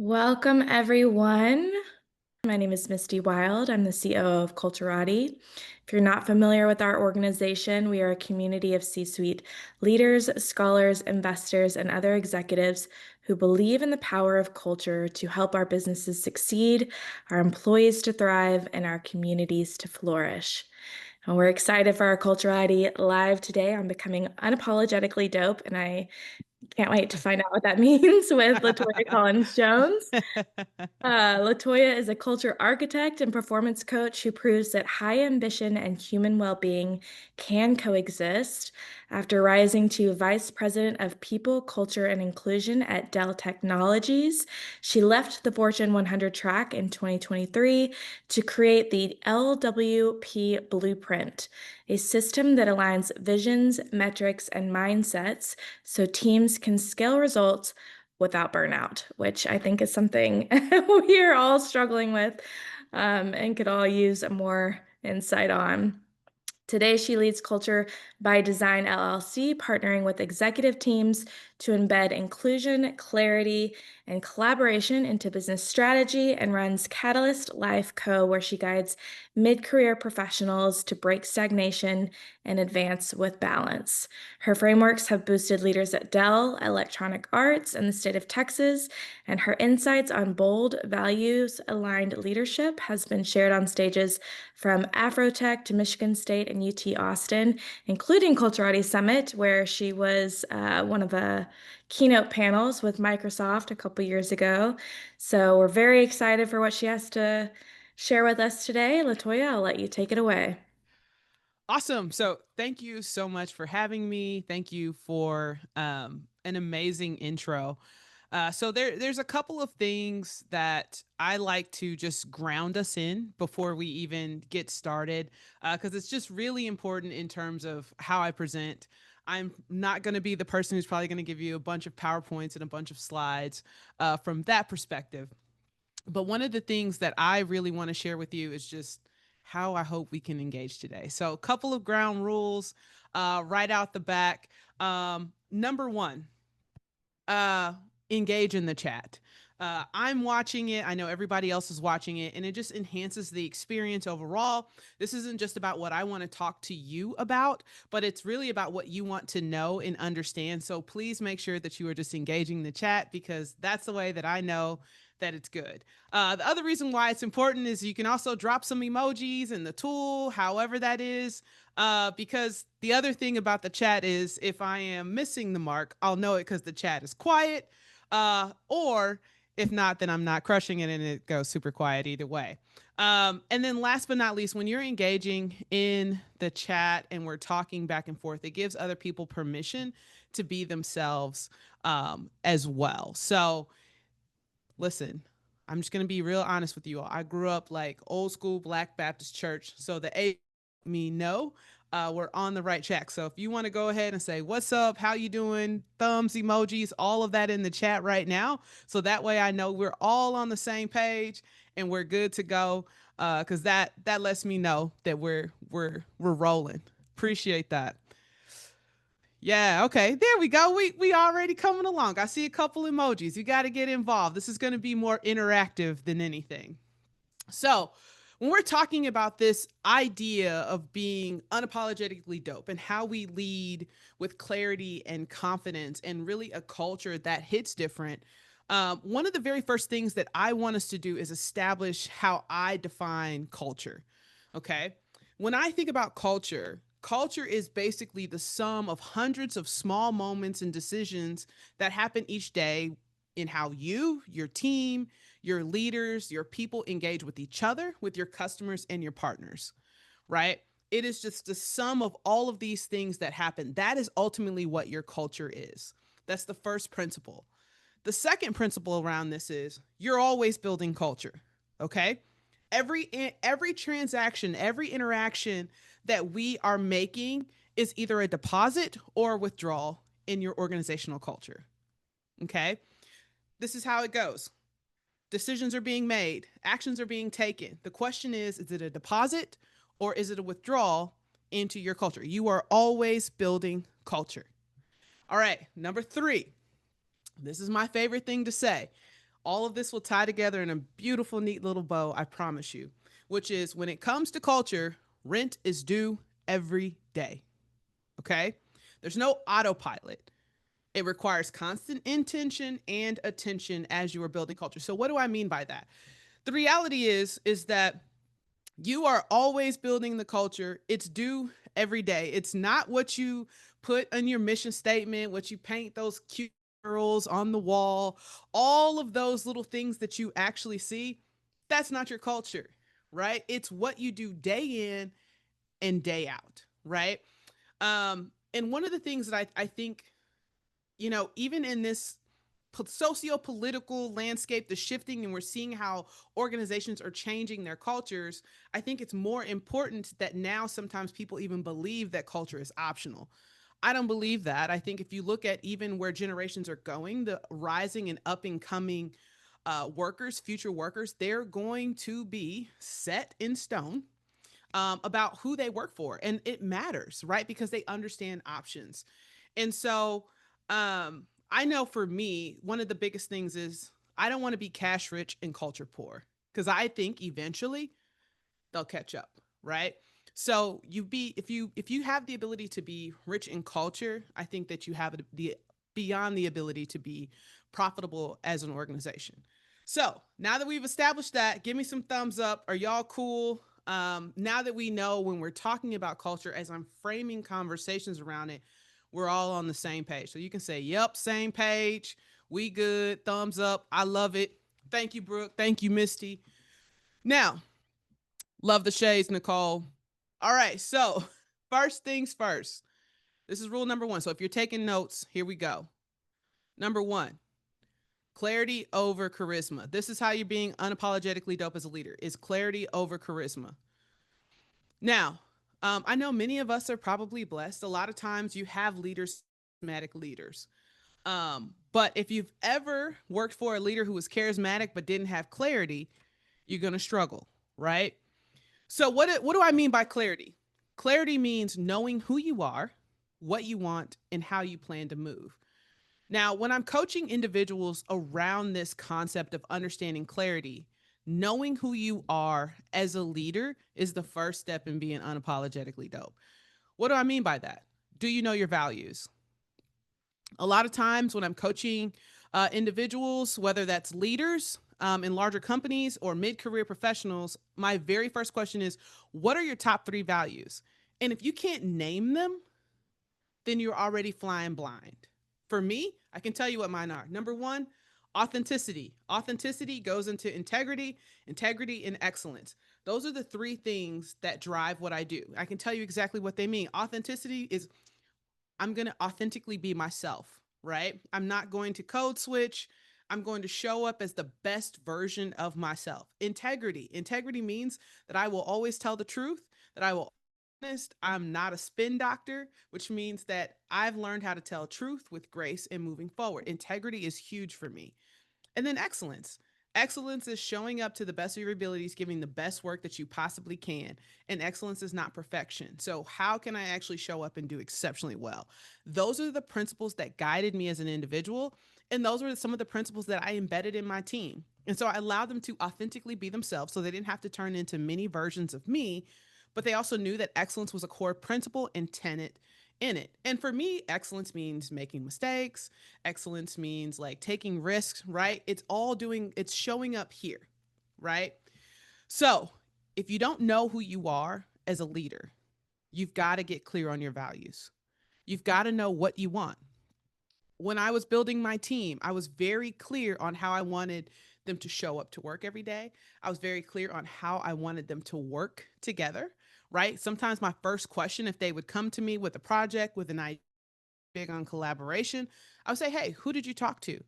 Welcome, everyone. My name is Misty Wild. I'm the COO of Culturati. If you're not familiar with our organization, we are a community of C-suite leaders, scholars, investors, and other executives who believe in the power of culture to help our businesses succeed, our employees to thrive, and our communities to flourish. And we're excited for our Culturati Live today on becoming unapologetically dope, and I can't wait to find out what that means with LaToya Collins-Jones. LaToya is a culture architect and performance coach who proves that high ambition and human well-being can coexist. After rising to Vice President of People, Culture, and Inclusion at Dell Technologies, she left the Fortune 100 track in 2023 to create the LWP Blueprint, a system that aligns visions, metrics, and mindsets so teams can scale results without burnout, which I think is something we are all struggling with and could all use more insight on. Today, she leads Culture by Design LLC, partnering with executive teams to embed inclusion, clarity, and collaboration into business strategy, and runs Catalyst Life Co., where she guides mid-career professionals to break stagnation and advance with balance. Her frameworks have boosted leaders at Dell, Electronic Arts, and the state of Texas, and her insights on bold, values-aligned leadership has been shared on stages from Afrotech to Michigan State and UT Austin, including Culturati Summit, where she was one of the keynote panels with Microsoft a couple years ago. So we're very excited for what she has to share with us today. LaToya, I'll let you take it away. Awesome. So thank you so much for having me. Thank you for an amazing intro. There's a couple of things that I like to just ground us in before we even get started, because it's just really important in terms of how I present. I'm not going to be the person who's probably going to give you a bunch of PowerPoints and a bunch of slides from that perspective. But one of the things that I really want to share with you is just how I hope we can engage today. So, a couple of ground rules right out the back. Number one, uh, engage in the chat. I'm watching it. I know everybody else is watching it, and it just enhances the experience overall. This isn't just about what I want to talk to you about, but it's really about what you want to know and understand. So please make sure that you are just engaging the chat, because that's the way that I know that it's good. The other reason why it's important is you can also drop some emojis in the tool, however that is. Because the other thing about the chat is if I am missing the mark, I'll know it because the chat is quiet. Or if not, then I'm not crushing it and it goes super quiet either way. And then last but not least, when you're engaging in the chat and we're talking back and forth, it gives other people permission to be themselves as well. So listen, I'm just going to be real honest with you all. I grew up like old school Black Baptist church. So the A me know we're on the right track. So if you want to go ahead and say, what's up? How you doing? Thumbs, emojis, all of that in the chat right now. So that way I know we're all on the same page and we're good to go. Cause that lets me know that we're rolling. Appreciate that. Yeah, okay. There we go. We already coming along. I see a couple emojis. You got to get involved. This is going to be more interactive than anything. So, when we're talking about this idea of being unapologetically dope and how we lead with clarity and confidence and really a culture that hits different, one of the very first things that I want us to do is establish how I define culture. Okay. When I think about culture, culture is basically the sum of hundreds of small moments and decisions that happen each day in how you, your team, your leaders, your people engage with each other, with your customers, and your partners, right? It is just the sum of all of these things that happen. That is ultimately what your culture is. That's the first principle. The second principle around this is you're always building culture, okay? Every transaction, every interaction that we are making is either a deposit or a withdrawal in your organizational culture. Okay? This is how it goes. Decisions are being made, actions are being taken. The question is it a deposit or is it a withdrawal into your culture? You are always building culture. All right, number 3. This is my favorite thing to say. All of this will tie together in a beautiful, neat little bow, I promise you, which is when it comes to culture, rent is due every day. Okay? There's no autopilot. It requires constant intention and attention as you are building culture. So what do I mean by that? The reality is that you are always building the culture. It's due every day. It's not what you put in your mission statement, what you paint those cute girls on the wall, all of those little things that you actually see. That's not your culture, right? It's what you do day in and day out, right? And one of the things that I think, even in this socio-political landscape, the shifting, and we're seeing how organizations are changing their cultures, I think it's more important that now sometimes people even believe that culture is optional. I don't believe that. I think if you look at even where generations are going, the rising and up and coming workers, future workers, they're going to be set in stone about who they work for. And it matters, right? Because they understand options. And so I know for me, one of the biggest things is I don't want to be cash rich and culture poor because I think eventually they'll catch up, right? So if you have the ability to be rich in culture, I think that you have the beyond the ability to be profitable as an organization. So now that we've established that, give me some thumbs up. Are y'all cool? Now that we know when we're talking about culture, as I'm framing conversations around it, we're all on the same page. So you can say, yep, same page. We good. Thumbs up. I love it. Thank you, Brooke. Thank you, Misty. Now, love the shades, Nicole. All right. So, first things first. This is rule number one. So, if you're taking notes, here we go. Number one, clarity over charisma. This is how you're being unapologetically dope as a leader, is clarity over charisma. Now, I know many of us are probably blessed. A lot of times you have leaders, charismatic leaders. But if you've ever worked for a leader who was charismatic but didn't have clarity, you're going to struggle, right? So what do I mean by clarity? Clarity means knowing who you are, what you want, and how you plan to move. Now, when I'm coaching individuals around this concept of understanding clarity, knowing who you are as a leader is the first step in being unapologetically dope. What do I mean by that? Do you know your values? A lot of times when I'm coaching individuals, whether that's leaders in larger companies or mid career professionals, my very first question is, what are your top three values? And if you can't name them, then you're already flying blind. For me, I can tell you what mine are. Number one, authenticity. Authenticity goes into integrity, integrity, and excellence. Those are the three things that drive what I do. I can tell you exactly what they mean. Authenticity is I'm going to authentically be myself, right? I'm not going to code switch. I'm going to show up as the best version of myself. Integrity. Integrity means that I will always tell the truth, that I will be honest. I'm not a spin doctor, which means that I've learned how to tell truth with grace and moving forward. Integrity is huge for me. And then excellence. Excellence is showing up to the best of your abilities, giving the best work that you possibly can. And excellence is not perfection. So, how can I actually show up and do exceptionally well? Those are the principles that guided me as an individual. And those were some of the principles that I embedded in my team. And so I allowed them to authentically be themselves so they didn't have to turn into many versions of me, but they also knew that excellence was a core principle and tenet in it. And for me, excellence means making mistakes. Excellence means like taking risks, right? It's showing up here, right? So if you don't know who you are as a leader, you've got to get clear on your values. You've got to know what you want. When I was building my team, I was very clear on how I wanted them to show up to work every day. I was very clear on how I wanted them to work together, right? Sometimes my first question, if they would come to me with a project, with an idea, big on collaboration, I would say, hey, who did you talk to?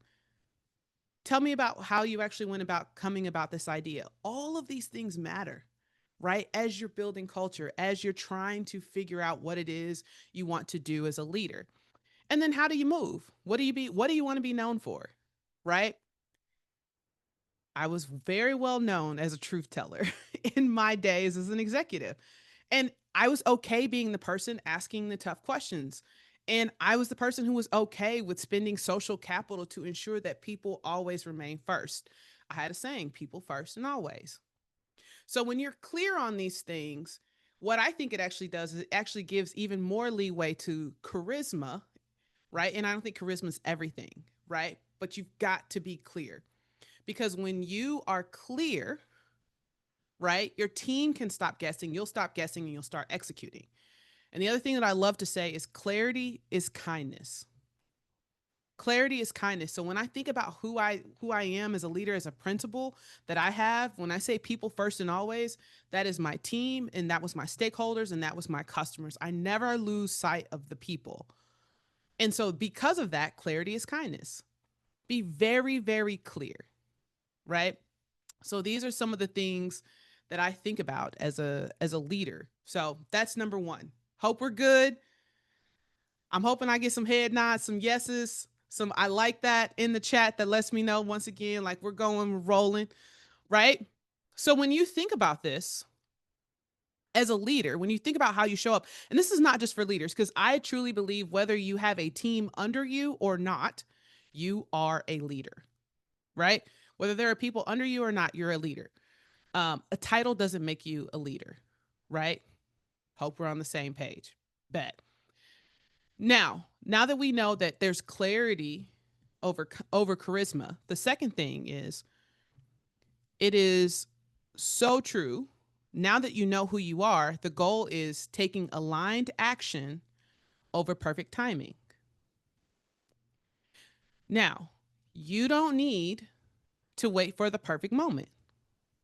Tell me about how you actually went about coming about this idea. All of these things matter, right? As you're building culture, as you're trying to figure out what it is you want to do as a leader. And then how do you move? What do you want to be known for? Right? I was very well known as a truth teller in my days as an executive. And I was okay being the person asking the tough questions. And I was the person who was okay with spending social capital to ensure that people always remain first. I had a saying, people first and always. So when you're clear on these things, what I think it actually does is it actually gives even more leeway to charisma, right? And I don't think charisma is everything, right? But you've got to be clear, because when you are clear, right, your team can stop guessing, you'll stop guessing, and you'll start executing. And the other thing that I love to say is clarity is kindness. Clarity is kindness. So when I think about who I am as a leader, as a principal that I have, when I say people first and always, that is my team, and that was my stakeholders, and that was my customers. I never lose sight of the people. And so because of that, clarity is kindness. Be very, very clear, right? So these are some of the things that I think about as a leader. So that's number one. Hope we're good. I'm hoping I get some head nods, some yeses, some I like that in the chat that lets me know once again, like we're going, we're rolling, right? So when you think about this as a leader, when you think about how you show up, and this is not just for leaders, because I truly believe whether you have a team under you or not, you are a leader, right? Whether there are people under you or not, you're a leader. A title doesn't make you a leader, right? Hope we're on the same page. Bet. Now that we know that there's clarity over charisma, the second thing is it is so true. Now that you know who you are, the goal is taking aligned action over perfect timing. Now, you don't need to wait for the perfect moment,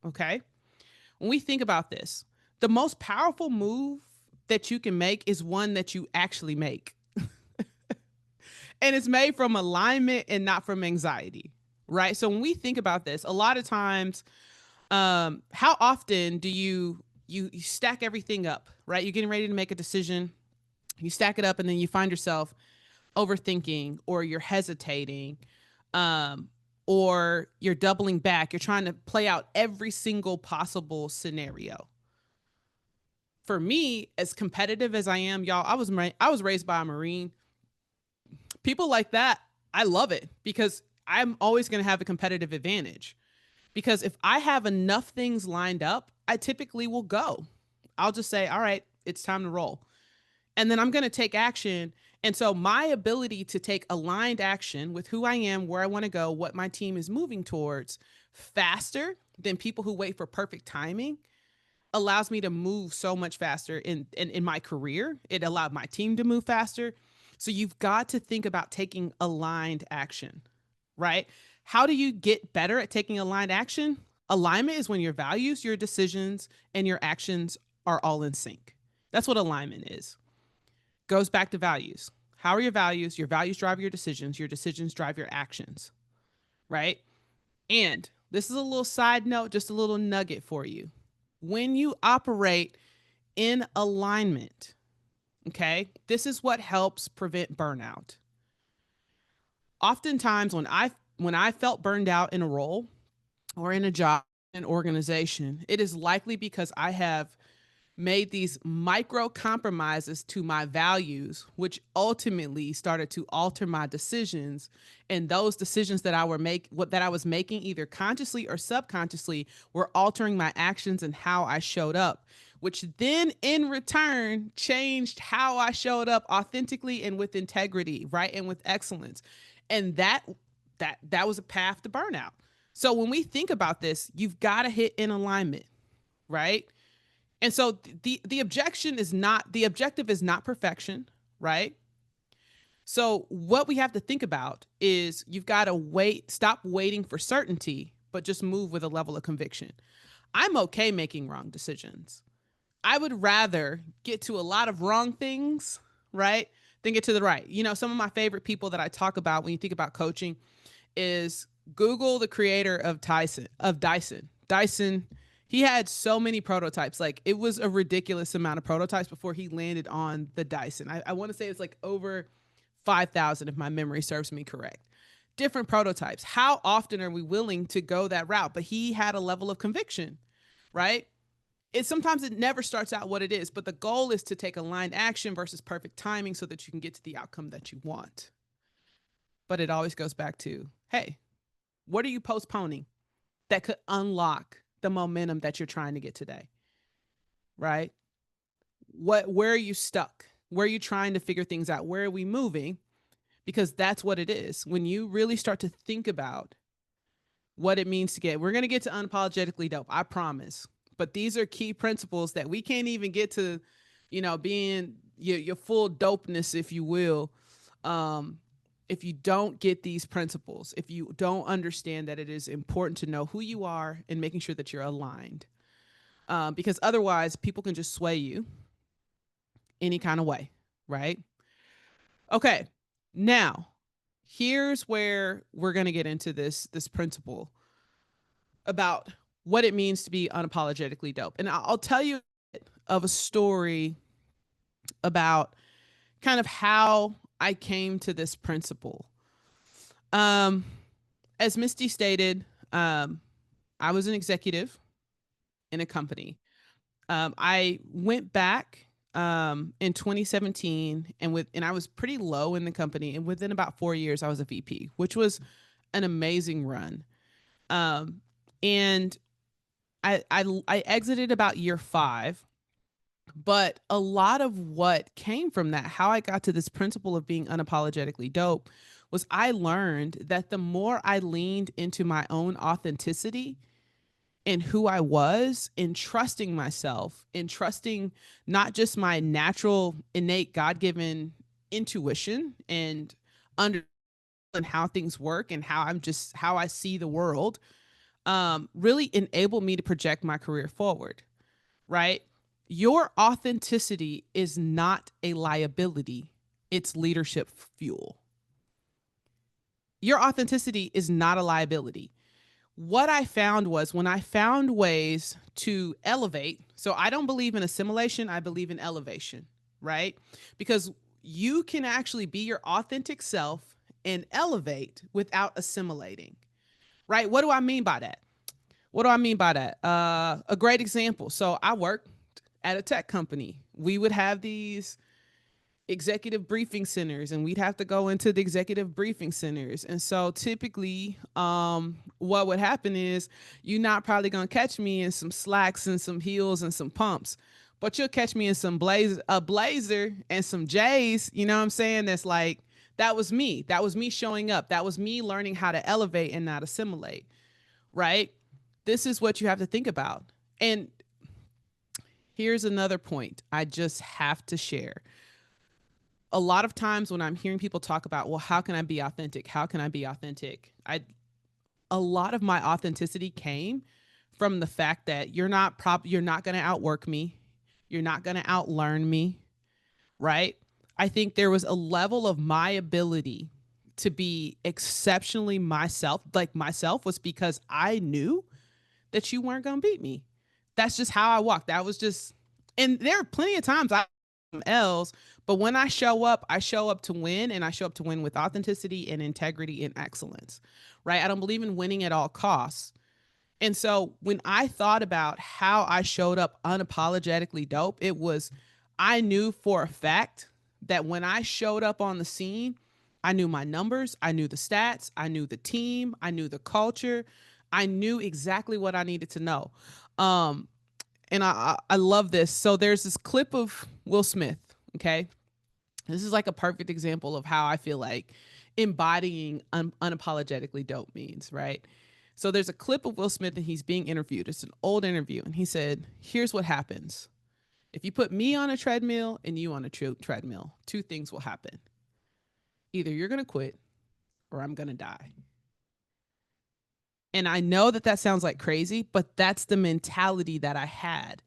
okay? When we think about this, the most powerful move that you can make is one that you actually make. And it's made from alignment and not from anxiety, right? So when we think about this, a lot of times, how often do you stack everything up, right? You're getting ready to make a decision, you stack it up, and then you find yourself overthinking, or you're hesitating, um, or you're doubling back. You're trying to play out every single possible scenario. For me, as competitive as I am, y'all, I was raised by a Marine. People like that, I love it, because I'm always going to have a competitive advantage. Because if I have enough things lined up, I typically will go. I'll just say, all right, it's time to roll. And then I'm going to take action. And so my ability to take aligned action with who I am, where I want to go, what my team is moving towards faster than people who wait for perfect timing allows me to move so much faster in my career. It allowed my team to move faster. So you've got to think about taking aligned action, right? How do you get better at taking aligned action? Alignment is when your values, your decisions, and your actions are all in sync. That's what alignment is. Goes back to values. How are your values? Your values drive your decisions drive your actions, right? And this is a little side note, just a little nugget for you. When you operate in alignment, okay, this is what helps prevent burnout. Oftentimes when I felt burned out in a role or in a job, an organization, it is likely because I have made these micro compromises to my values, which ultimately started to alter my decisions. And those decisions that I was making, either consciously or subconsciously, were altering my actions and how I showed up, which then in return changed how I showed up authentically and with integrity, right? And with excellence. And that was a path to burnout. So when we think about this, you've got to hit in alignment, right? And so the objective is not perfection, right? So what we have to think about is you've got to stop waiting for certainty, but just move with a level of conviction. I'm okay making wrong decisions. I would rather get to a lot of wrong things, right, than get to the right. Some of my favorite people that I talk about when you think about coaching is Google the creator of Dyson. Dyson, he had so many prototypes. Like, it was a ridiculous amount of prototypes before he landed on the Dyson. I want to say it's like over 5,000 if my memory serves me correct. Different prototypes. How often are we willing to go that route? But he had a level of conviction, right? it sometimes it never starts out what it is, but the goal is to take aligned action versus perfect timing so that you can get to the outcome that you want. But it always goes back to, hey, what are you postponing that could unlock the momentum that you're trying to get today? Right? Where are you stuck? Where are you trying to figure things out? Where are we moving? Because that's what it is. When you really start to think about what it means to get, we're going to get to unapologetically dope, I promise. But these are key principles that we can't even get to, being your full dopeness, if you will, if you don't get these principles, if you don't understand that it is important to know who you are and making sure that you're aligned. Because otherwise, people can just sway you any kind of way, right? Okay, now here's where we're going to get into this principle about what it means to be unapologetically dope. And I'll tell you of a story about kind of how I came to this principle. Um, as Misty stated, I was an executive in a company. I went back in 2017 and I was pretty low in the company. And within about 4 years, I was a VP, which was an amazing run. Um, and I exited about year 5. But a lot of what came from that, how I got to this principle of being unapologetically dope, was I learned that the more I leaned into my own authenticity and who I was, in trusting myself, in trusting not just my natural, innate, God given intuition and understanding how things work and how I see the world, really enabled me to project my career forward, right? Your authenticity is not a liability, it's leadership fuel. Your authenticity is not a liability. What I found was when I found ways to elevate, so I don't believe in assimilation, I believe in elevation, right? Because you can actually be your authentic self and elevate without assimilating, right? What do I mean by that? What do I mean by that? A great example. So I worked at a tech company. We would have these executive briefing centers and we'd have to go into the executive briefing centers. And so typically what would happen is you're not probably going to catch me in some slacks and some heels and some pumps, but you'll catch me in a blazer and some J's, you know what I'm saying? That's like, that was me. That was me showing up. That was me learning how to elevate and not assimilate, right? This is what you have to think about. And here's another point I just have to share. A lot of times when I'm hearing people talk about, well, how can I be authentic? How can I be authentic? A lot of my authenticity came from the fact that you're not going to outwork me. You're not going to outlearn me, right? I think there was a level of my ability to be exceptionally myself, like myself, was because I knew that you weren't going to beat me. That's just how I walk. That was just, and there are plenty of times I L's, but when I show up to win, and I show up to win with authenticity and integrity and excellence, right? I don't believe in winning at all costs. And so when I thought about how I showed up unapologetically dope, it was, I knew for a fact that when I showed up on the scene, I knew my numbers, I knew the stats, I knew the team, I knew the culture, I knew exactly what I needed to know. Um, and I love this. So there's this clip of Will Smith. Okay, this is like a perfect example of how I feel like embodying unapologetically dope means, right? So there's a clip of Will Smith and he's being interviewed. It's an old interview, and he said, "Here's what happens: if you put me on a treadmill and you on a treadmill, two things will happen. Either you're gonna quit, or I'm gonna die." And I know that that sounds like crazy, but that's the mentality that I had.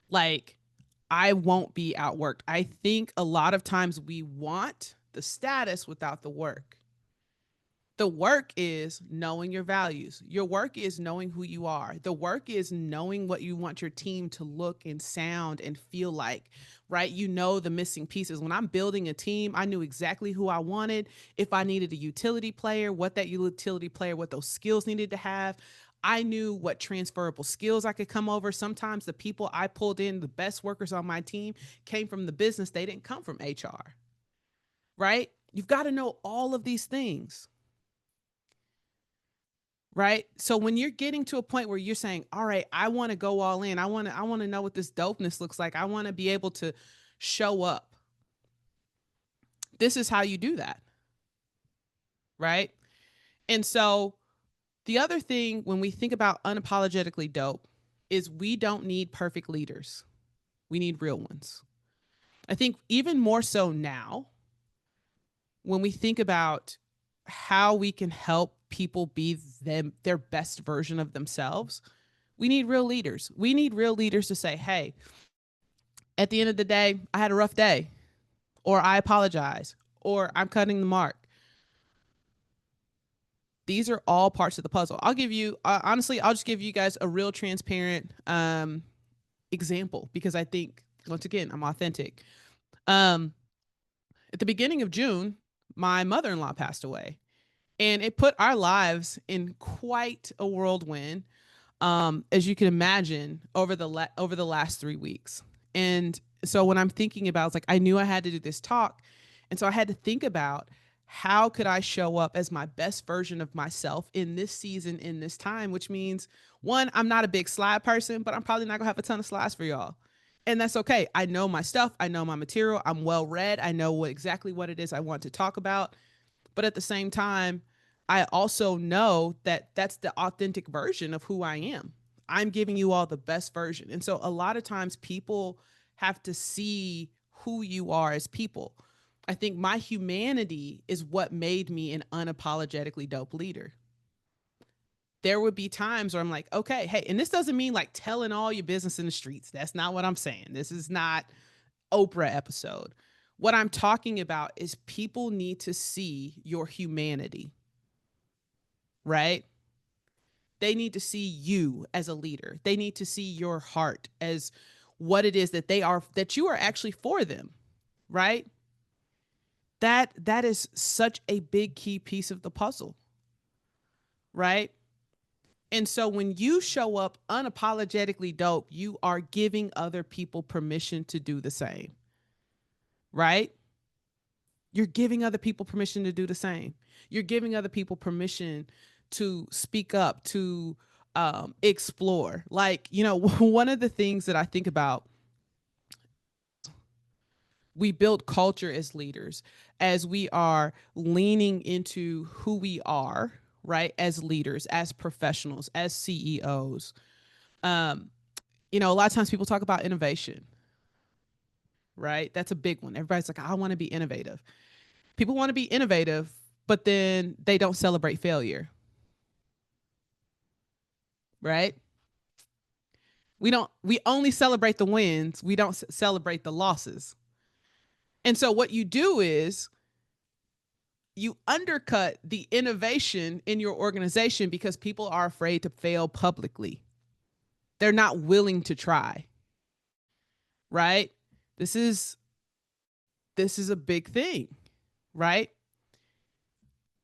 Like, I won't be outworked. I think a lot of times we want the status without the work. The work is knowing your values. Your work is knowing who you are. The work is knowing what you want your team to look and sound and feel like, right? You know the missing pieces. When I'm building a team, I knew exactly who I wanted. If I needed a utility player, what that utility player, what those skills needed to have. I knew what transferable skills I could come over. Sometimes the people I pulled in, the best workers on my team, came from the business. They didn't come from HR, right? You've got to know all of these things, right? So when you're getting to a point where you're saying, all right, I want to go all in. I want to know what this dopeness looks like. I want to be able to show up. This is how you do that, right? And so the other thing when we think about unapologetically dope is we don't need perfect leaders. We need real ones. I think even more so now when we think about how we can help people be their best version of themselves, we need real leaders. We need real leaders to say, "Hey, at the end of the day, I had a rough day," or "I apologize," or "I'm cutting the mark." These are all parts of the puzzle. I'll give you honestly, I'll just give you guys a real transparent example because I think once again, I'm authentic. Um at the beginning of June, my mother-in-law passed away, and it put our lives in quite a whirlwind, as you can imagine, over the last 3 weeks. And so when I'm thinking about, it's like I knew I had to do this talk, and so I had to think about how could I show up as my best version of myself in this season, in this time, which means one, I'm not a big slide person, but I'm probably not gonna have a ton of slides for y'all. And that's okay. I know my stuff. I know my material. I'm well read. I know exactly what it is I want to talk about. But at the same time, I also know that that's the authentic version of who I am. I'm giving you all the best version. And so a lot of times people have to see who you are as people. I think my humanity is what made me an unapologetically dope leader. There would be times where I'm like, okay, hey, and this doesn't mean like telling all your business in the streets. That's not what I'm saying. This is not Oprah episode. What I'm talking about is people need to see your humanity, right? They need to see you as a leader. They need to see your heart as what it is that they are, that you are actually for them, right? That is such a big key piece of the puzzle, right? And so when you show up unapologetically dope, you are giving other people permission to do the same, right? You're giving other people permission to do the same. You're giving other people permission to speak up, to explore. Like, you know, one of the things that I think about, we build culture as leaders as we are leaning into who we are, right? As leaders, as professionals, as CEOs. Um, you know, a lot of times people talk about innovation, right? That's a big one. Everybody's like, I want to be innovative. People want to be innovative, but then they don't celebrate failure, right? We only celebrate the wins, we don't celebrate the losses. And so what you do is you undercut the innovation in your organization because people are afraid to fail publicly. They're not willing to try, right? This is this is a big thing, right?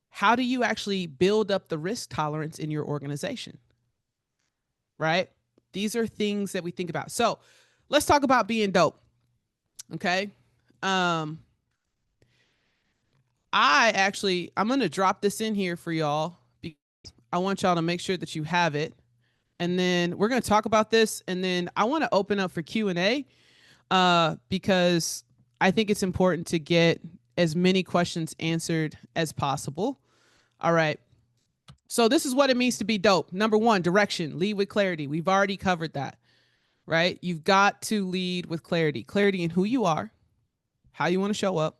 How do you actually build up the risk tolerance in your organization? Right? These are things that we think about. So let's talk about being dope. Okay. Um, I'm going to drop this in here for y'all because I want y'all to make sure that you have it. And then we're going to talk about this. And then I want to open up for Q&A because I think it's important to get as many questions answered as possible. All right. So this is what it means to be dope. Number one, direction, lead with clarity. We've already covered that, right? You've got to lead with clarity, clarity in who you are, how you want to show up,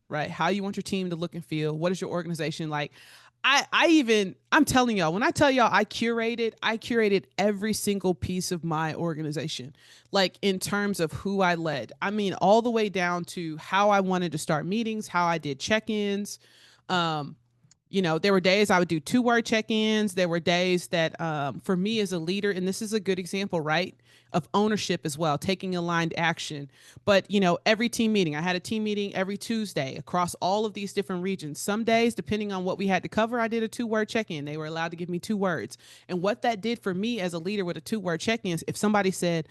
right? How you want your team to look and feel. What is your organization like? I'm telling y'all, when I tell y'all I curated every single piece of my organization, like in terms of who I led. I mean, all the way down to how I wanted to start meetings, how I did check-ins, There were days I would do 2-word check-ins. There were days that, for me as a leader, and this is a good example, right, of ownership as well, taking aligned action. But, every team meeting, I had a team meeting every Tuesday across all of these different regions. Some days, depending on what we had to cover, I did a 2-word check-in. They were allowed to give me 2 words. And what that did for me as a leader with a 2-word check-in is if somebody said,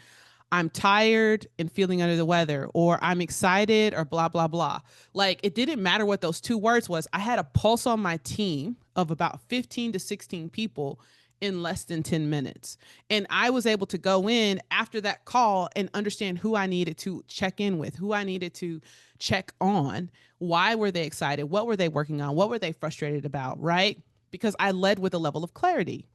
I'm tired and feeling under the weather, or I'm excited, or blah, blah, blah. Like, it didn't matter what those 2 words was. I had a pulse on my team of about 15 to 16 people in less than 10 minutes. And I was able to go in after that call and understand who I needed to check in with, who I needed to check on. Why were they excited? What were they working on? What were they frustrated about? Right? Because I led with a level of clarity,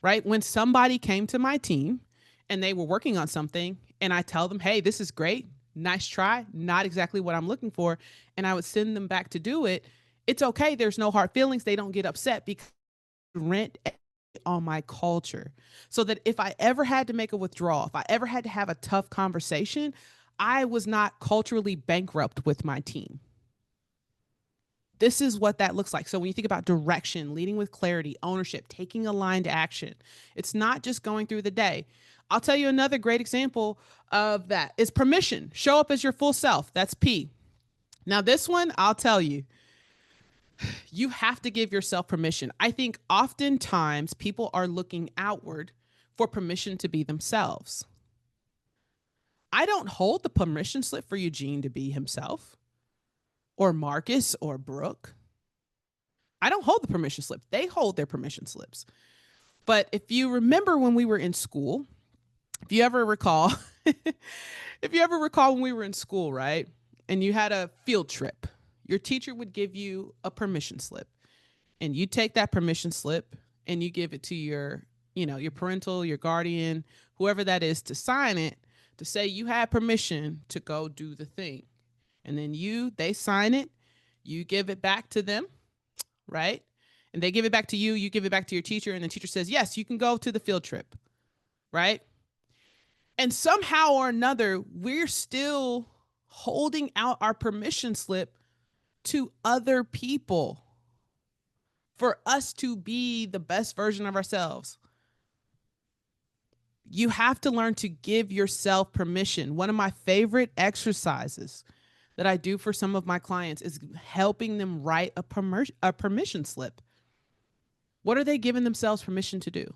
right? When somebody came to my team and they were working on something and I tell them, hey, this is great, nice try, not exactly what I'm looking for, and I would send them back to do it, it's okay. There's no hard feelings. They don't get upset because rent on my culture. So that if I ever had to make a withdrawal, if I ever had to have a tough conversation, I was not culturally bankrupt with my team. This is what that looks like. So when you think about direction, leading with clarity, ownership, taking aligned action, it's not just going through the day. I'll tell you another great example of that is permission. Show up as your full self. That's P. Now, this one, I'll tell you, you have to give yourself permission. I think oftentimes people are looking outward for permission to be themselves. I don't hold the permission slip for Eugene to be himself, or Marcus, or Brooke. I don't hold the permission slip. They hold their permission slips. But if you remember when we were in school, if you ever recall, if you ever recall when we were in school, right, and you had a field trip, your teacher would give you a permission slip, and you take that permission slip and you give it to your parental, your guardian, whoever that is, to sign it, to say you had permission to go do the thing. And then they sign it, you give it back to them, right? And they give it back to you, you give it back to your teacher, and the teacher says, yes, you can go to the field trip, right? And somehow or another, we're still holding out our permission slip to other people for us to be the best version of ourselves. You have to learn to give yourself permission. One of my favorite exercises that I do for some of my clients is helping them write a permission slip. What are they giving themselves permission to do?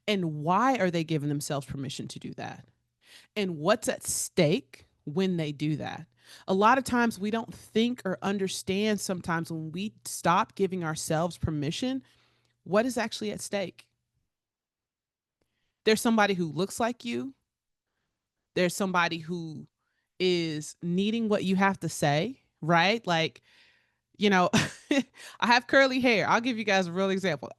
And why are they giving themselves permission to do that? And what's at stake when they do that? A lot of times we don't think or understand sometimes when we stop giving ourselves permission, what is actually at stake. There's somebody who looks like you. There's somebody who is needing what you have to say, right? Like, I have curly hair. I'll give you guys a real example.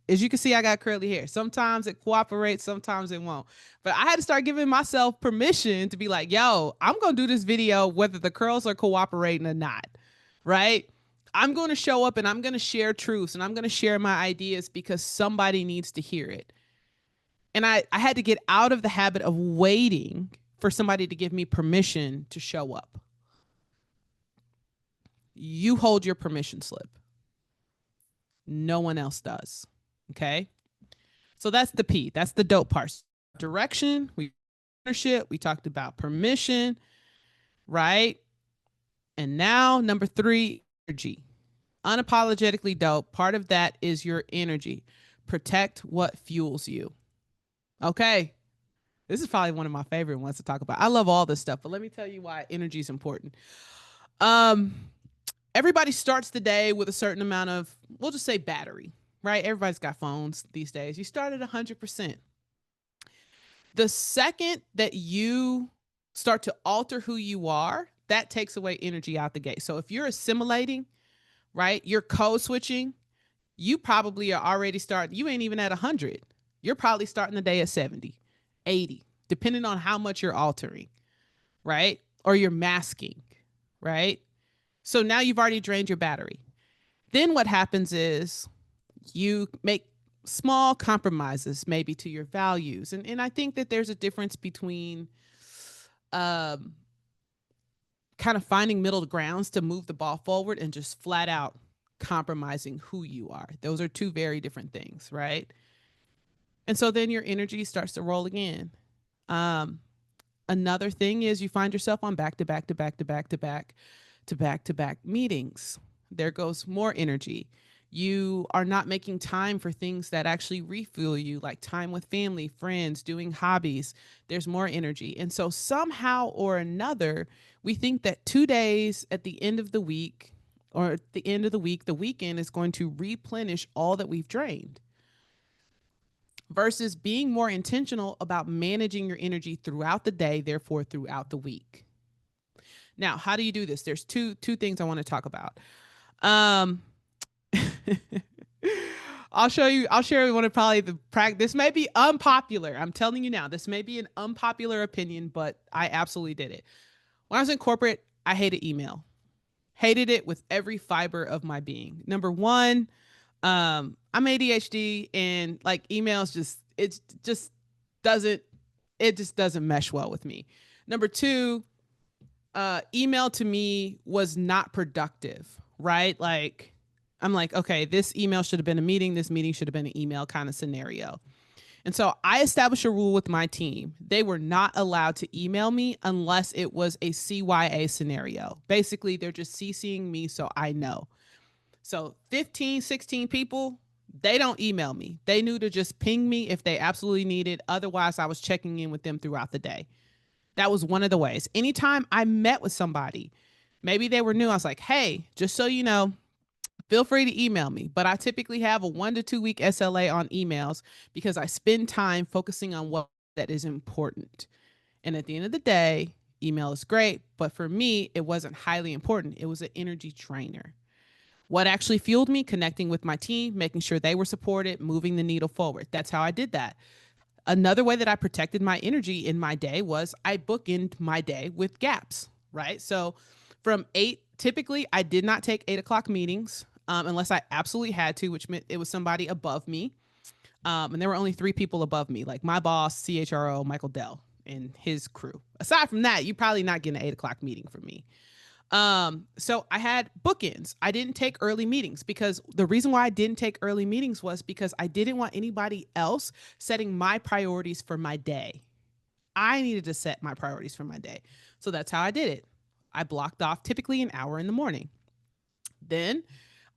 As you can see, I got curly hair. Sometimes it cooperates, sometimes it won't. But I had to start giving myself permission to be like, yo, I'm going to do this video whether the curls are cooperating or not, right? I'm going to show up and I'm going to share truths and I'm going to share my ideas because somebody needs to hear it. And I had to get out of the habit of waiting for somebody to give me permission to show up. You hold your permission slip. No one else does. Okay. So that's the P. That's the dope part. Direction, ownership, we talked about permission, right? And now number 3, energy. Unapologetically dope. Part of that is your energy. Protect what fuels you. Okay. This is probably one of my favorite ones to talk about. I love all this stuff, but let me tell you why energy is important. Everybody starts the day with a certain amount of, we'll just say battery, right? Everybody's got phones these days. You start at 100%. The second that you start to alter who you are, that takes away energy out the gate. So if you're assimilating, right, you're code switching, you probably are already starting, you ain't even at 100. You're probably starting the day at 70, 80, depending on how much you're altering, right? Or you're masking, right? So now you've already drained your battery. Then what happens is you make small compromises maybe to your values. And I think that there's a difference between kind of finding middle grounds to move the ball forward and just flat out compromising who you are. Those are two very different things, right? And so then your energy starts to roll again. Um, Another thing is you find yourself on back to back to back to back to back to back to back meetings. There goes more energy. You are not making time for things that actually refuel you, like time with family, friends, doing hobbies. There's more energy. And so, somehow or another, we think that 2 days at the end of the week or at the end of the week, the weekend is going to replenish all that we've drained versus being more intentional about managing your energy throughout the day, therefore throughout the week. Now, how do you do this? There's two things I want to talk about. Um I'll share one of probably the practice. This may be unpopular. I'm telling you now, this may be an unpopular opinion, but I absolutely did it. When I was in corporate, I hated email. Hated it with every fiber of my being. Number one, I'm ADHD and like emails doesn't it just doesn't mesh well with me. Number two, email to me was not productive, right? Like I'm like, okay, this email should have been a meeting, this meeting should have been an email kind of scenario. And so I established a rule with my team. They were not allowed to email me unless it was a CYA scenario. Basically, they're just CCing me so I know. So 15, 16 people, they don't email me. They knew to just ping me if they absolutely needed. Otherwise, I was checking in with them throughout the day. That was one of the ways. Anytime I met with somebody, maybe they were new, I was like, hey, just so you know, feel free to email me. But I typically have a 1 to 2 week SLA on emails because I spend time focusing on what that is important. And at the end of the day, email is great. But for me, it wasn't highly important. It was an energy drainer. What actually fueled me? Connecting with my team, making sure they were supported, moving the needle forward. That's how I did that. Another way that I protected my energy in my day was I bookend my day with gaps, right? So from 8, typically I did not take 8 o'clock meetings unless I absolutely had to, which meant it was somebody above me. And there were only 3 people above me, like my boss, CHRO, Michael Dell, and his crew. Aside from that, you're probably not getting an 8 o'clock meeting from me. So I had bookends. I didn't take early meetings because the reason why I didn't take early meetings was because I didn't want anybody else setting my priorities for my day. I needed to set my priorities for my day. So that's how I did it. I blocked off typically an hour in the morning. Then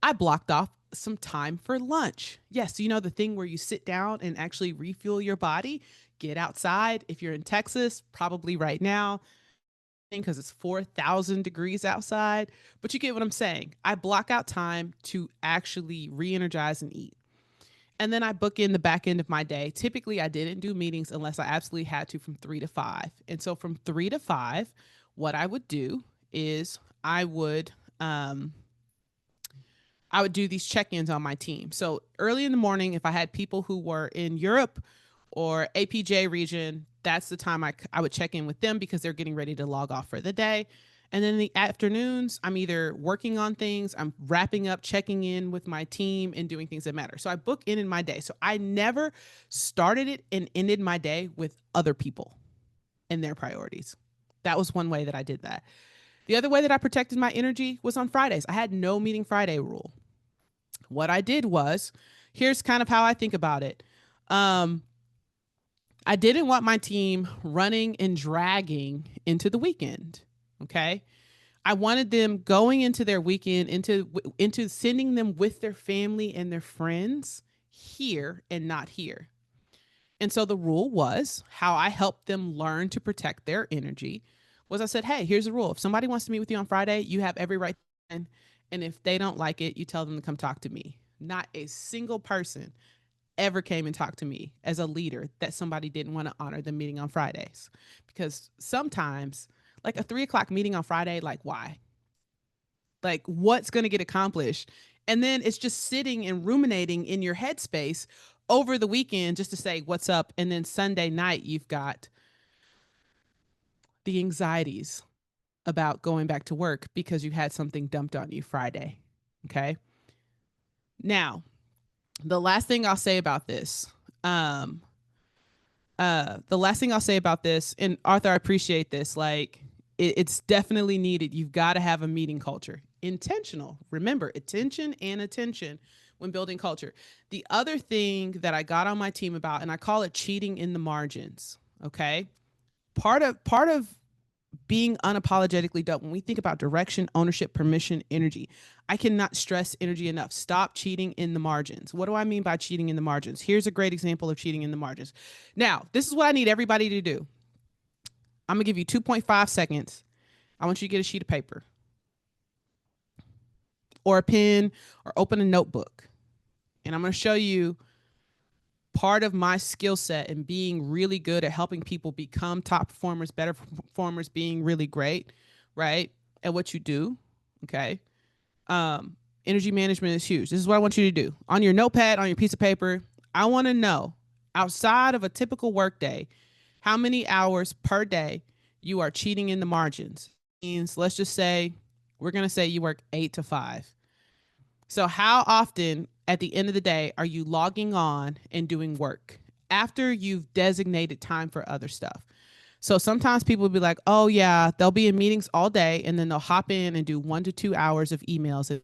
I blocked off some time for lunch. Yes, you know, the thing where you sit down and actually refuel your body, get outside. If you're in Texas, probably right now, because it's 4,000 degrees outside, but you get what I'm saying. I block out time to actually re energize and eat. And then I book in the back end of my day. Typically, I didn't do meetings unless I absolutely had to from 3 to 5. And so from 3 to 5, what I would do is I would do these check-ins on my team. So early in the morning, if I had people who were in Europe or APJ region, that's the time I would check in with them because they're getting ready to log off for the day. And then in the afternoons, I'm either working on things, I'm wrapping up, checking in with my team, and doing things that matter. So I book in my day. So I never started it and ended my day with other people and their priorities. That was one way that I did that. The other way that I protected my energy was on Fridays. I had no meeting Friday rule. What I did was, here's kind of how I think about it. I didn't want my team running and dragging into the weekend. Okay. I wanted them going into their weekend, into sending them with their family and their friends here and not here. And so the rule was how I helped them learn to protect their energy was I said, hey, here's the rule. If somebody wants to meet with you on Friday, you have every right to. And if they don't like it, you tell them to come talk to me. Not a single person ever came and talked to me as a leader that somebody didn't want to honor the meeting on Fridays. Because sometimes, like a 3 o'clock meeting on Friday, like why? Like what's going to get accomplished? And then it's just sitting and ruminating in your headspace over the weekend just to say what's up. And then Sunday night, you've got the anxieties about going back to work because you had something dumped on you Friday. Okay. Now, the last thing I'll say about this, and Arthur, I appreciate this. Like, it's definitely needed. You've got to have a meeting culture. intentional. Remember, attention and attention when building culture. The other thing that I got on my team about, and I call it cheating in the margins. Okay. Part of being unapologetically dope, when we think about direction, ownership, permission, energy, I cannot stress energy enough. Stop cheating in the margins. What do I mean by cheating in the margins? Here's a great example of cheating in the margins. Now, this is what I need everybody to do. I'm going to give you 2.5 seconds. I want you to get a sheet of paper or a pen or open a notebook. And I'm going to show you part of my skill set in being really good at helping people become top performers, better performers, being really great, right? At what you do. Okay. Energy management is huge. This is what I want you to do. On your notepad, on your piece of paper, I want to know, outside of a typical work day, how many hours per day you are cheating in the margins. Means, let's just say, we're going to say you work 8 to 5. So how often at the end of the day are you logging on and doing work after you've designated time for other stuff? So sometimes people will be like, oh yeah, they'll be in meetings all day and then they'll hop in and do 1 to 2 hours of emails.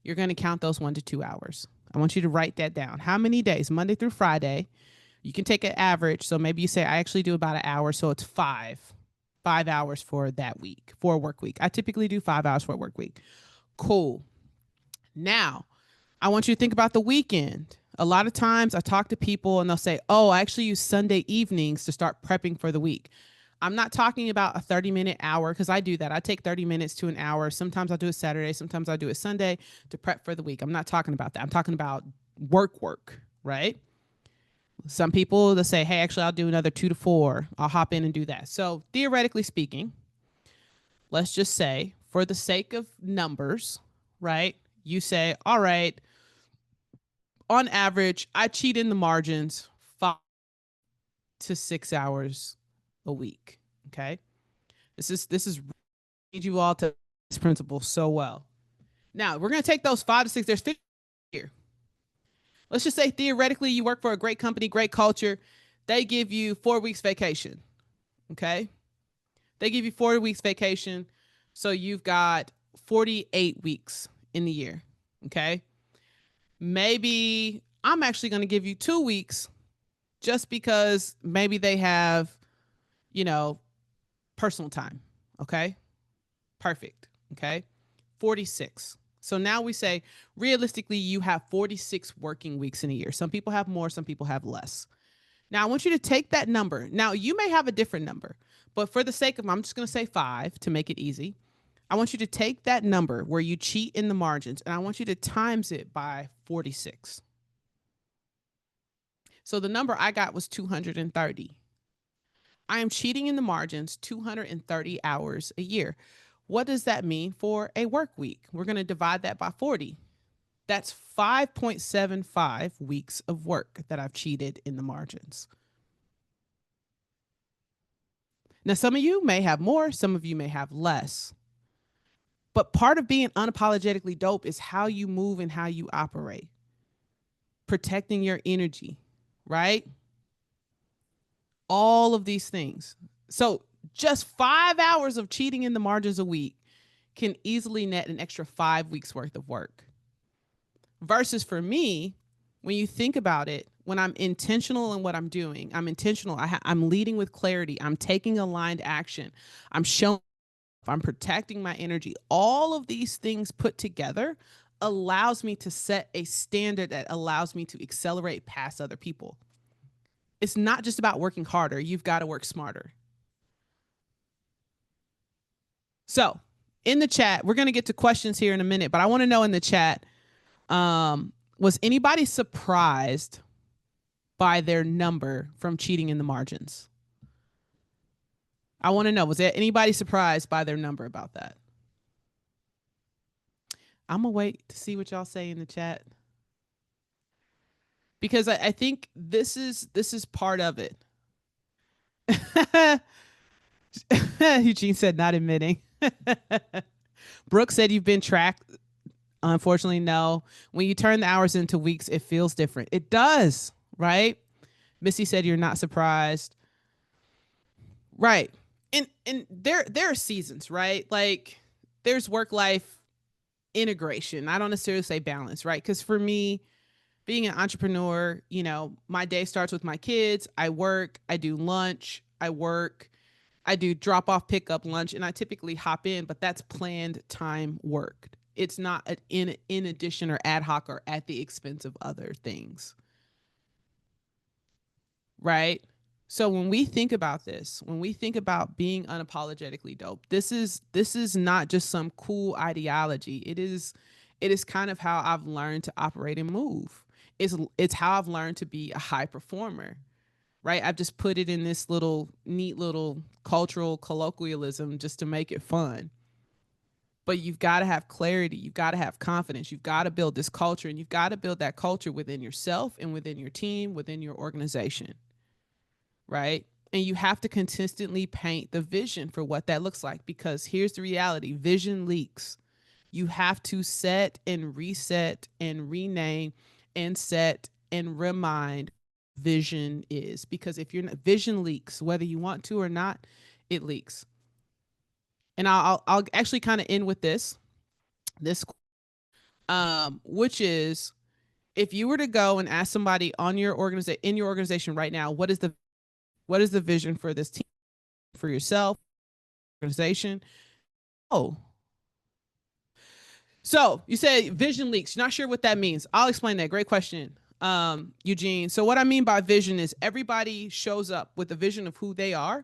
You're going to count those 1 to 2 hours. I want you to write that down. How many days, Monday through Friday? You can take an average. So maybe you say, I actually do about an hour. So it's 5 hours for that week, for a work week. I typically do 5 hours for a work week. Cool. Now, I want you to think about the weekend. A lot of times I talk to people and they'll say, oh, I actually use Sunday evenings to start prepping for the week. I'm not talking about a 30-minute hour, because I do that. I take 30 minutes to an hour. Sometimes I'll do it Saturday. Sometimes I'll do it Sunday to prep for the week. I'm not talking about that. I'm talking about work, right? Some people, they'll say, hey, actually, I'll do another 2 to 4. I'll hop in and do that. So theoretically speaking, let's just say, for the sake of numbers, right? You say, all right, on average, I cheat in the margins 5 to 6 hours a week. Okay. This is need you all to this principle so well. Now we're going to take those 5 to 6. There's 50 here. Let's just say theoretically you work for a great company, great culture. They give you 4 weeks vacation. Okay. They give you 4 weeks vacation. So you've got 48 weeks in the year. Okay. Maybe I'm actually going to give you 2 weeks just because maybe they have, you know, personal time. Okay. Perfect. Okay. 46. So now we say realistically, you have 46 working weeks in a year. Some people have more, some people have less. Now I want you to take that number. Now you may have a different number, but for the sake of, I'm just going to say 5 to make it easy. I want you to take that number where you cheat in the margins and I want you to times it by 46. So the number I got was 230. I am cheating in the margins 230 hours a year. What does that mean for a work week? We're going to divide that by 40. That's 5.75 weeks of work that I've cheated in the margins. Now, some of you may have more, some of you may have less. But part of being unapologetically dope is how you move and how you operate. Protecting your energy, right? All of these things. So just 5 hours of cheating in the margins a week can easily net an extra 5 weeks worth of work. Versus for me, when you think about it, when I'm intentional in what I'm doing, I'm intentional. I'm leading with clarity. I'm taking aligned action. I'm showing, I'm protecting my energy. All of these things put together allows me to set a standard that allows me to accelerate past other people. It's not just about working harder. You've got to work smarter. So in the chat, we're going to get to questions here in a minute, but I want to know in the chat, was anybody surprised by their number from cheating in the margins? I want to know, was there anybody surprised by their number about that? I'm going to wait to see what y'all say in the chat. Because I think this is part of it. Eugene said not admitting. Brooke said you've been tracked. Unfortunately, no. When you turn the hours into weeks, it feels different. It does, right? Missy said you're not surprised. Right. And there are seasons, right? Like there's work life integration. I don't necessarily say balance, right? Because for me, being an entrepreneur, my day starts with my kids. I work, I do lunch, I work, I do drop off, pick up lunch, and I typically hop in, but that's planned time work. It's not in addition or ad hoc or at the expense of other things, right? So when we think about this, when we think about being unapologetically dope, this is not just some cool ideology. It is kind of how I've learned to operate and move. It's how I've learned to be a high performer, right? I've just put it in this little neat little cultural colloquialism just to make it fun. But you've got to have clarity, you've got to have confidence, you've got to build this culture, and you've got to build that culture within yourself and within your team, within your organization, right? And you have to consistently paint the vision for what that looks like, because here's the reality: vision leaks. You have to set and reset and rename and set and remind vision is, because if you're not, vision leaks whether you want to or not, it leaks. And I'll actually kind of end with this which is, if you were to go and ask somebody on your organization, in your organization right now, what is the vision for this team, for yourself, organization? Oh, so you say vision leaks. You're not sure what that means. I'll explain that. Great question, Eugene. So what I mean by vision is everybody shows up with a vision of who they are,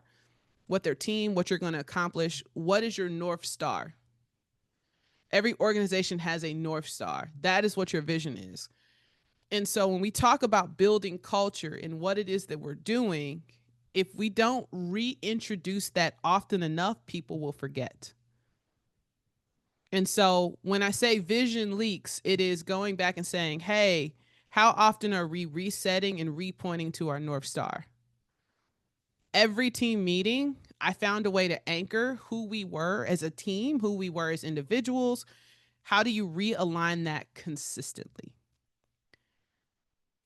what their team, what you're going to accomplish. What is your North Star? Every organization has a North Star. That is what your vision is. And so when we talk about building culture and what it is that we're doing, if we don't reintroduce that often enough, people will forget. And so when I say vision leaks, it is going back and saying, hey, how often are we resetting and repointing to our North Star? Every team meeting, I found a way to anchor who we were as a team, who we were as individuals. How do you realign that consistently?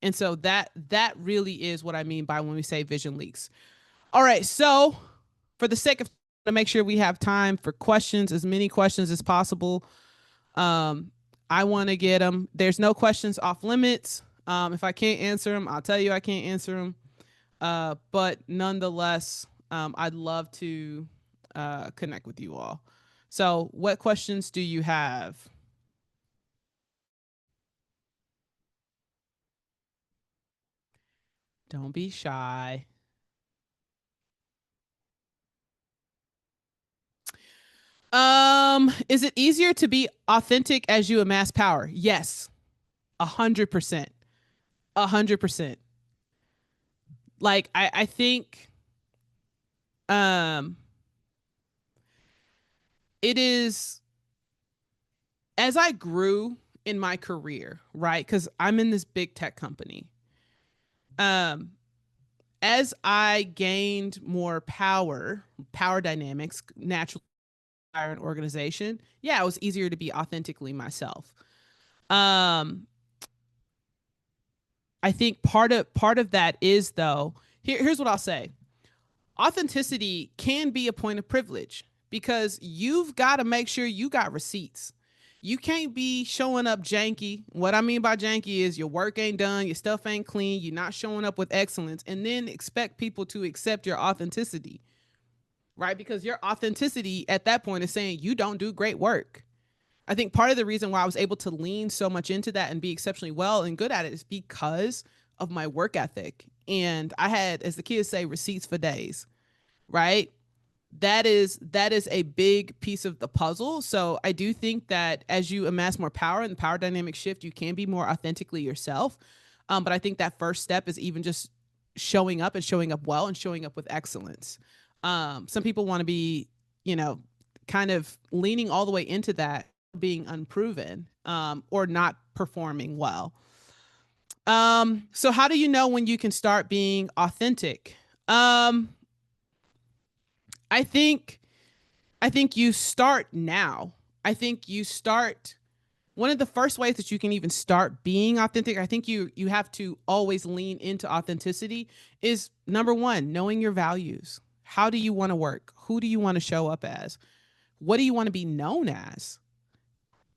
And so that really is what I mean by when we say vision leaks. All right, so for the sake of to make sure we have time for questions, as many questions as possible. I want to get them. There's no questions off limits. If I can't answer them, I'll tell you I can't answer them. But nonetheless, I'd love to connect with you all. So, what questions do you have? Don't be shy. Is it easier to be authentic as you amass power? Yes, 100%. 100%. Like I think um it is, as I grew in my career, right? Because I'm in this big tech company. Um, as I gained more power dynamics, naturally, an organization, yeah, it was easier to be authentically myself. Um, I think part of that is, though, here's what I'll say: authenticity can be a point of privilege, because you've got to make sure you got receipts. You can't be showing up janky. What I mean by janky is your work ain't done, your stuff ain't clean, you're not showing up with excellence, and then expect people to accept your authenticity, right? Because your authenticity at that point is saying you don't do great work. I think part of the reason why I was able to lean so much into that and be exceptionally well and good at it is because of my work ethic. And I had, as the kids say, receipts for days, right? That is a big piece of the puzzle. So I do think that as you amass more power and the power dynamic shift, you can be more authentically yourself. But I think that first step is even just showing up and showing up well and showing up with excellence. Some people want to be, you know, kind of leaning all the way into that, being unproven, or not performing well. So how do you know when you can start being authentic? I think I think you start now. I think you start, one of the first ways that you can even start being authentic. I think you have to always lean into authenticity is, number one, knowing your values. How do you want to work? Who do you want to show up as? What do you want to be known as?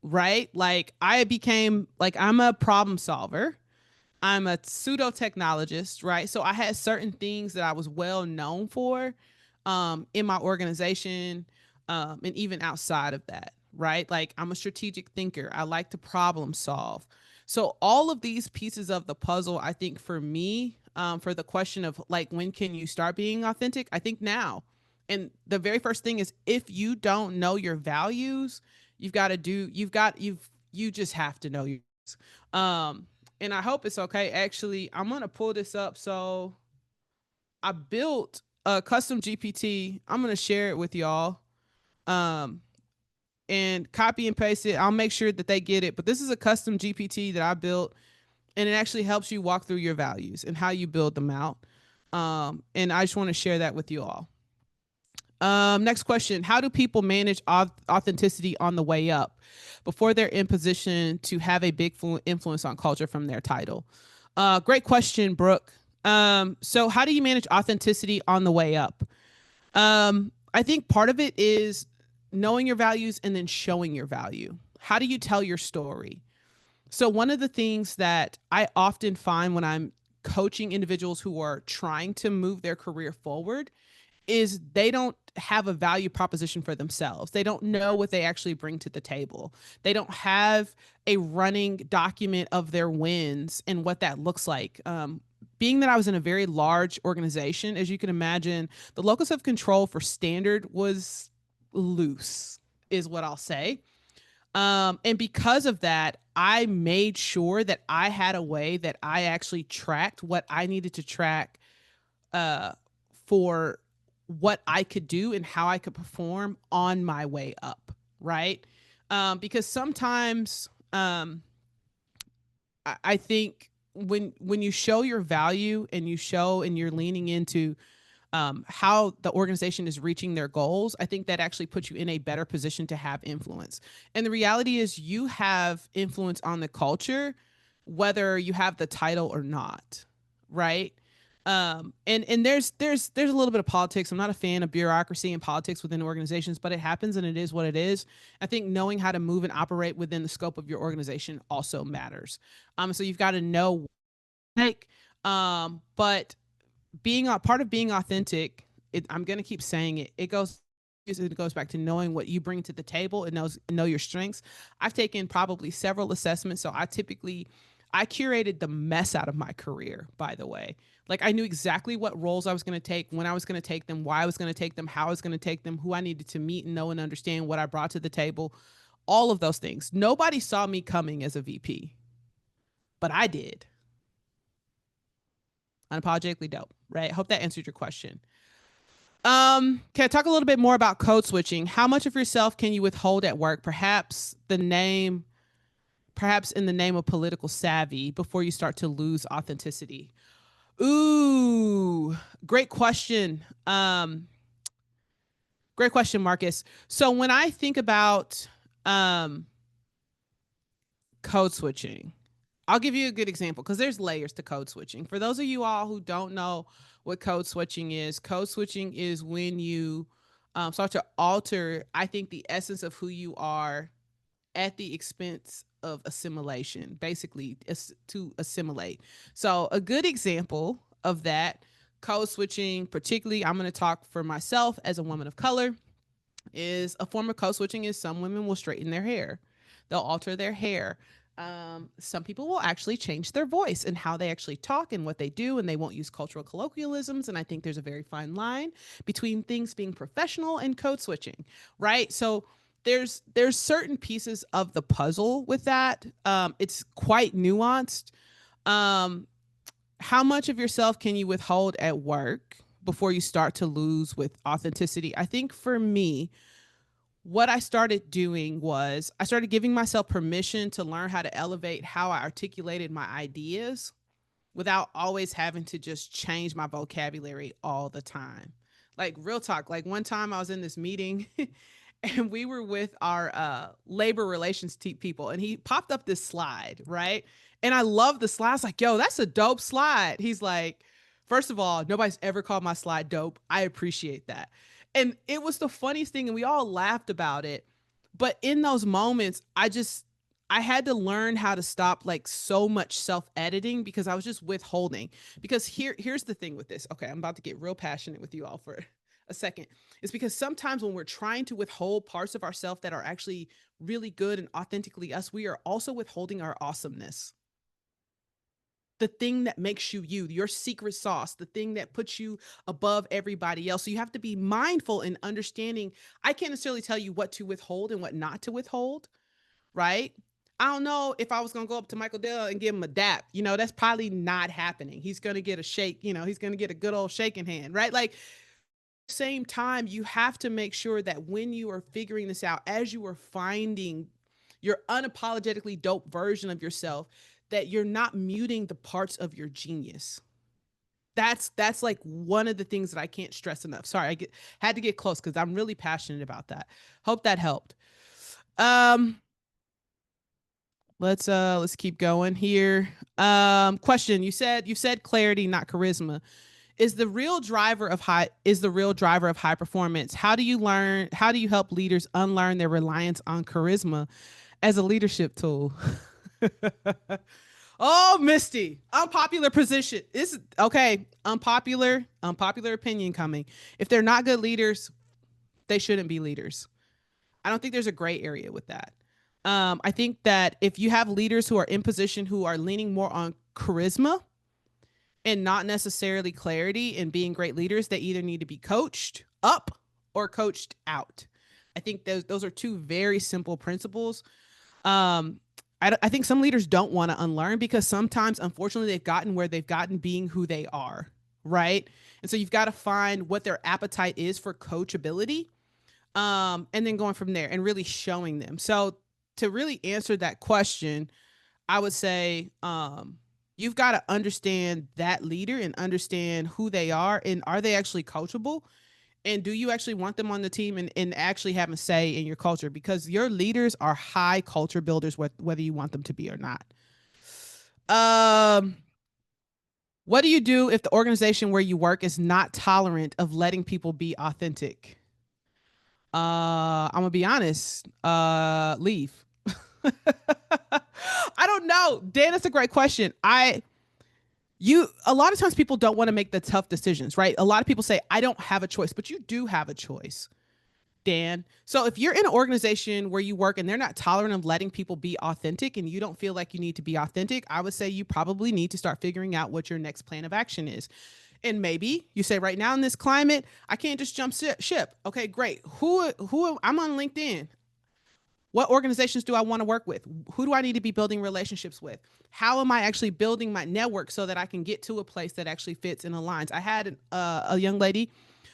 right? Like I became like I'm a problem solver. I'm a pseudo technologist, right? So I had certain things that I was well known for in my organization and even outside of that, right? Like I'm a strategic thinker. I like to problem solve. So all of these pieces of the puzzle, I think for me, for the question of like when can you start being authentic, I think now. And the very first thing is if you don't know your values, you just have to know yours. Um, and I hope it's okay. Actually, I'm gonna pull this up. So I built a custom GPT. I'm gonna share it with y'all. Um, and copy and paste it. I'll make sure that they get it. But this is a custom GPT that I built, and it actually helps you walk through your values and how you build them out. And I just want to share that with you all. Next question. How do people manage authenticity on the way up before they're in position to have a big influence on culture from their title? Great question, Brooke. So how do you manage authenticity on the way up? I think part of it is knowing your values and then showing your value. How do you tell your story? So one of the things that I often find when I'm coaching individuals who are trying to move their career forward is they don't have a value proposition for themselves. They don't know what they actually bring to the table. They don't have a running document of their wins and what that looks like. Being that I was in a very large organization, as you can imagine, the locus of control for standard was loose, is what I'll say. And because of that, I made sure that I had a way that I actually tracked what I needed to track uh, for what I could do and how I could perform on my way up, right? Because sometimes I think when you show your value and you show and you're leaning into how the organization is reaching their goals, I think that actually puts you in a better position to have influence. And the reality is, you have influence on the culture, whether you have the title or not, right? And there's a little bit of politics. I'm not a fan of bureaucracy and politics within organizations, but it happens and it is what it is. I think knowing how to move and operate within the scope of your organization also matters. So you've got to know, like, but being a part of being authentic, I'm going to keep saying it goes back to knowing what you bring to the table and know your strengths. I've taken probably several assessments, so I curated the mess out of my career, by the way. Like I knew exactly what roles I was going to take, when I was going to take them, why I was going to take them, how I was going to take them, who I needed to meet and know and understand, what I brought to the table, all of those things. Nobody saw me coming as a VP, but I did. Unapologetically dope, right? Hope that answered your question. Can I talk a little bit more about code switching? How much of yourself can you withhold at work? Perhaps in the name of political savvy before you start to lose authenticity. Ooh, great question. Great question, Marcus. So when I think about um code switching, I'll give you a good example because there's layers to code switching. For those of you all who don't know what code switching is when you start to alter, I think, the essence of who you are at the expense of assimilation, basically, to assimilate. So, a good example of that code switching, particularly, I'm going to talk for myself as a woman of color, is a form of code switching is some women will straighten their hair, they'll alter their hair. Some people will actually change their voice and how they actually talk and what they do, and they won't use cultural colloquialisms. And I think there's a very fine line between things being professional and code switching, right? So there's certain pieces of the puzzle with that. It's quite nuanced. Um, how much of yourself can you withhold at work before you start to lose with authenticity? I think for me, what I started doing was I started giving myself permission to learn how to elevate how I articulated my ideas without always having to just change my vocabulary all the time. Like real talk, like one time I was in this meeting and we were with our labor relations people, and he popped up this slide, right? And I love the slide. I was like, yo, that's a dope slide. He's like, first of all, nobody's ever called my slide dope. I appreciate that. And it was the funniest thing, and we all laughed about it. But in those moments, I had to learn how to stop like so much self-editing because I was just withholding. Because here's the thing with this. Okay, I'm about to get real passionate with you all for a second. It's because sometimes when we're trying to withhold parts of ourselves that are actually really good and authentically us, we are also withholding our awesomeness, the thing that makes you you, your secret sauce, the thing that puts you above everybody else. So you have to be mindful in understanding. I can't necessarily tell you what to withhold and what not to withhold, right? I don't know if I was going to go up to Michael Dell and give him a dap. That's probably not happening. He's going to get a shake. He's going to get a good old shaking hand, right? Like, same time, you have to make sure that when you are figuring this out, as you are finding your unapologetically dope version of yourself, that you're not muting the parts of your genius. That's like one of the things that I can't stress enough. Sorry, had to get close because I'm really passionate about that. Hope that helped. Um, let's keep going here. Question: you said clarity, not charisma. Is the real driver of high performance? How do you help leaders unlearn their reliance on charisma as a leadership tool? Oh, Misty, unpopular position. This okay, unpopular opinion coming. If they're not good leaders, they shouldn't be leaders. I don't think there's a gray area with that. I think that if you have leaders who are in position who are leaning more on charisma and not necessarily clarity and being great leaders, they either need to be coached up or coached out. I think those are two very simple principles. um I think some leaders don't want to unlearn because sometimes unfortunately they've gotten where they've gotten being who they are, right? And so you've got to find what their appetite is for coachability, and then going from there and really showing them. So to really answer that question, I would say, you've got to understand that leader and understand who they are and are they actually coachable, and do you actually want them on the team and actually have a say in your culture, because your leaders are high culture builders, whether you want them to be or not. um what do you do if the organization where you work is not tolerant of letting people be authentic? I'm gonna be honest, leave. I don't know, Dan, that's a great question. A lot of times people don't want to make the tough decisions, right? A lot of people say I don't have a choice, but you do have a choice, Dan. So if you're in an organization where you work and they're not tolerant of letting people be authentic and you don't feel like you need to be authentic, I would say you probably need to start figuring out what your next plan of action is. And maybe you say, right now in this climate, I can't just jump ship. Okay, great. Who I'm on LinkedIn. What organizations do I want to work with? Who do I need to be building relationships with? How am I actually building my network so that I can get to a place that actually fits and aligns? I had a young lady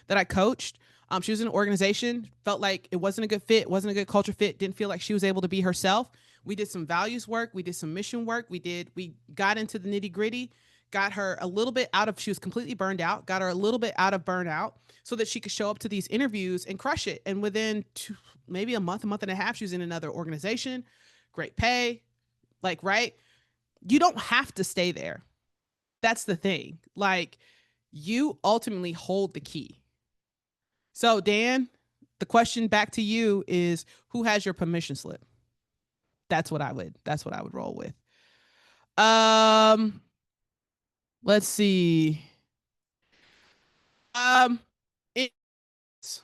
that I coached. She was in an organization, felt like it wasn't a good fit, wasn't a good culture fit, didn't feel like she was able to be herself. We did some values work, we did some mission work, we got into the nitty gritty, got her a little bit out of, she was completely burned out, got her a little bit out of burnout so that she could show up to these interviews and crush it. And within maybe a month and a half, she was in another organization, great pay, like, right? You don't have to stay there. That's the thing. Like, you ultimately hold the key. So, Dan, the question back to you is, who has your permission slip? That's what I would roll with. Um, let's see. Um, it's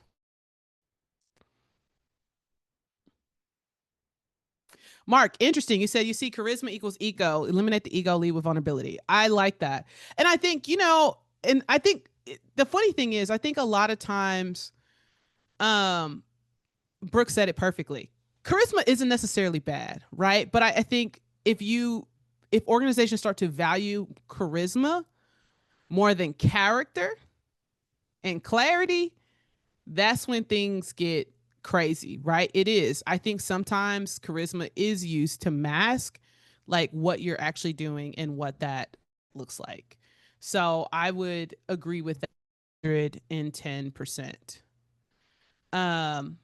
Mark, interesting. You said you see charisma equals ego. Eliminate the ego, lead with vulnerability. I like that. And I think, and I think the funny thing is, I think a lot of times, um, Brooke said it perfectly. Charisma isn't necessarily bad, right? But I think if organizations start to value charisma more than character and clarity, that's when things get crazy, right? It is. I think sometimes charisma is used to mask like what you're actually doing and what that looks like. So I would agree with that 110%. Um,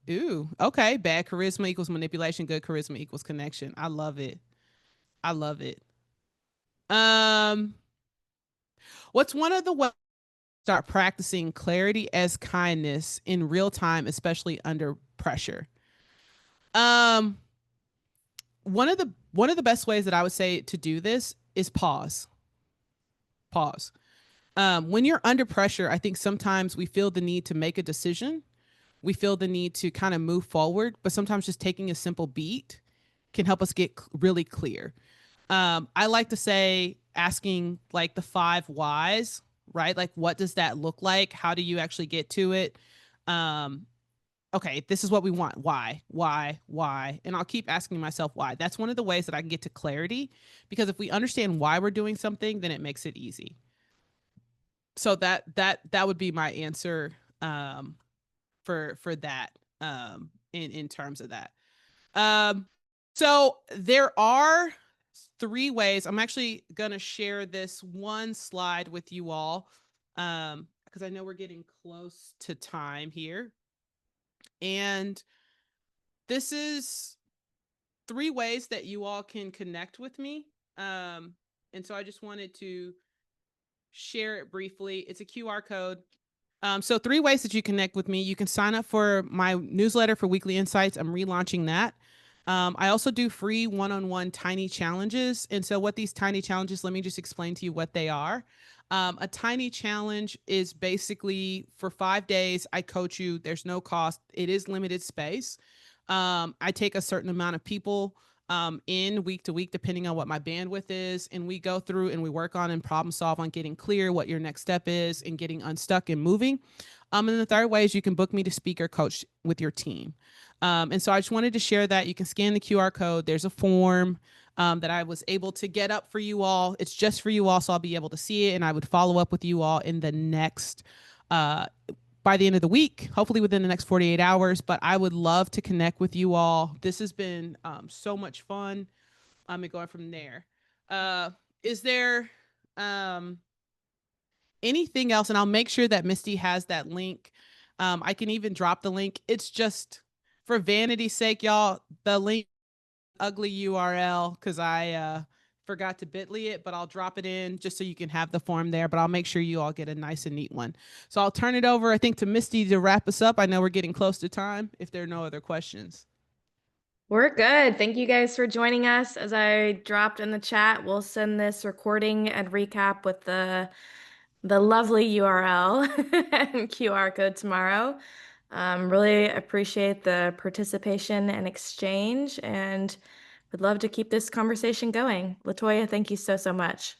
ooh, okay. Bad charisma equals manipulation. Good charisma equals connection. I love it. I love it. Um, what's one of the ways to start practicing clarity as kindness in real time, especially under pressure? Um, one of the best ways that I would say to do this is pause. Pause. When you're under pressure, I think sometimes we feel the need to make a decision. We feel the need to kind of move forward, but sometimes just taking a simple beat can help us get really clear. I like to say asking like the five whys, right? Like, what does that look like? How do you actually get to it? Um, okay, this is what we want. Why? And I'll keep asking myself why. That's one of the ways that I can get to clarity because if we understand why we're doing something, then it makes it easy. So that would be my answer for that in terms of that. Um, so there are three ways. I'm actually gonna share this one slide with you all because I know we're getting close to time here. And this is three ways that you all can connect with me. And so I just wanted to share it briefly. It's a QR code. So three ways that you connect with me. You can sign up for my newsletter for weekly insights. I'm relaunching that. I also do free one-on-one tiny challenges. And so what these tiny challenges, let me just explain to you what they are. A tiny challenge is basically for 5 days, I coach you. There's no cost. It is limited space. I take a certain amount of people in week to week, depending on what my bandwidth is. And we go through and we work on and problem solve on getting clear what your next step is and getting unstuck and moving. And the third way is you can book me to speak or coach with your team. And so I just wanted to share that. You can scan the QR code. There's a form that I was able to get up for you all. It's just for you all, so I'll be able to see it. And I would follow up with you all in the next uh, by the end of the week, hopefully within the next 48 hours. But I would love to connect with you all. This has been so much fun. And going from there. Is there um, anything else? And I'll make sure that Misty has that link. I can even drop the link. It's just for vanity's sake, y'all. The link, ugly URL, because I forgot to bit.ly it, but I'll drop it in just so you can have the form there. But I'll make sure you all get a nice and neat one. So I'll turn it over, I think, to Misty to wrap us up. I know we're getting close to time. If there are no other questions. We're good. Thank you guys for joining us. As I dropped in the chat, we'll send this recording and recap with the lovely URL and QR code tomorrow. Really appreciate the participation and exchange, and would love to keep this conversation going. LaToya, thank you so, so much.